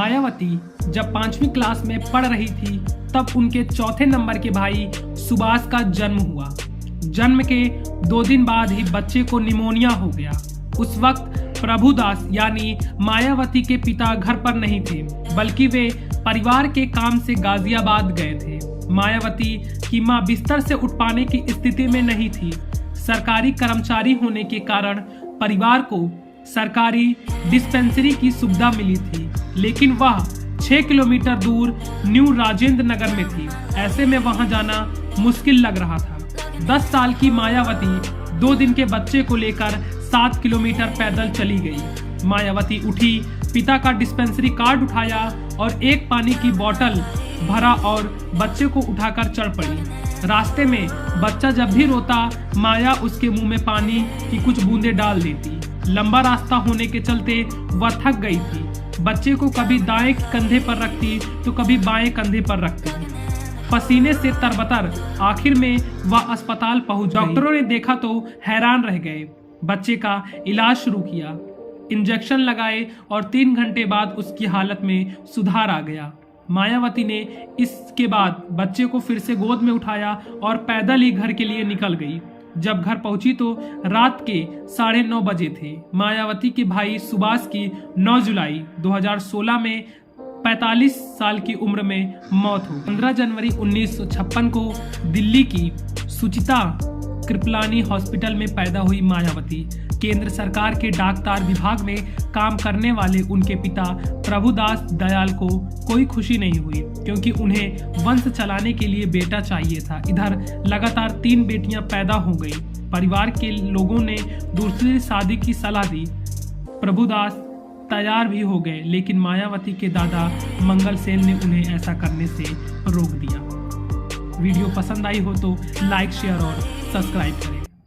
मायावती जब 5वीं क्लास में पढ़ रही थी तब उनके चौथे नंबर के भाई सुभाष का जन्म हुआ। जन्म के 2 दिन बाद ही बच्चे को निमोनिया हो गया। उस वक्त प्रभुदास यानी मायावती के पिता घर पर नहीं थे, बल्कि वे परिवार के काम से गाजियाबाद गए थे। मायावती की मां बिस्तर से उठ पाने की स्थिति में नहीं थी। सरकारी कर्मचारी होने के कारण परिवार को सरकारी डिस्पेंसरी की सुविधा मिली थी, लेकिन वह 6 किलोमीटर दूर न्यू राजेंद्र नगर में थी। ऐसे में वहां जाना मुश्किल लग रहा था। 10 साल की मायावती 2 दिन के बच्चे को लेकर 7 किलोमीटर पैदल चली गई। मायावती उठी, पिता का डिस्पेंसरी कार्ड उठाया और एक पानी की बोतल भरा और बच्चे को उठाकर चढ़ पड़ी। रास्ते में बच्चा जब भी रोता, माया उसके मुंह में पानी की कुछ बूंदें डाल देती। लंबा रास्ता होने के चलते वह थक गई थी। बच्चे को कभी दाएं कंधे पर रखती तो कभी बाएं कंधे पर रखती। पसीने से तरबतर आखिर में वह अस्पताल पहुंच गई। डॉक्टरों ने देखा तो हैरान रह गए। बच्चे का इलाज शुरू किया, इंजेक्शन लगाए और 3 घंटे बाद उसकी हालत में सुधार आ गया। मायावती ने इसके बाद बच्चे को फिर से गोद में उठाया और पैदल ही घर के लिए निकल गई। जब घर पहुंची तो रात के 9:30 बजे थे। मायावती के भाई सुभाष की 9 जुलाई 2016 में 45 साल की उम्र में मौत हो। 15 जनवरी 1956 को दिल्ली की सुचिता कृपलानी हॉस्पिटल में पैदा हुई मायावती। केंद्र सरकार के डाक तार विभाग में काम करने वाले उनके पिता प्रभुदास दयाल को कोई खुशी नहीं हुई, क्योंकि उन्हें वंश चलाने के लिए बेटा चाहिए था। इधर लगातार 3 बेटियां पैदा हो गई। परिवार के लोगों ने दूसरी शादी की सलाह दी। प्रभुदास तैयार भी हो गए, लेकिन मायावती के दादा मंगल सेन ने उन्हें ऐसा करने से रोक दिया। वीडियो पसंद आई हो तो लाइक, शेयर और सब्सक्राइब करें।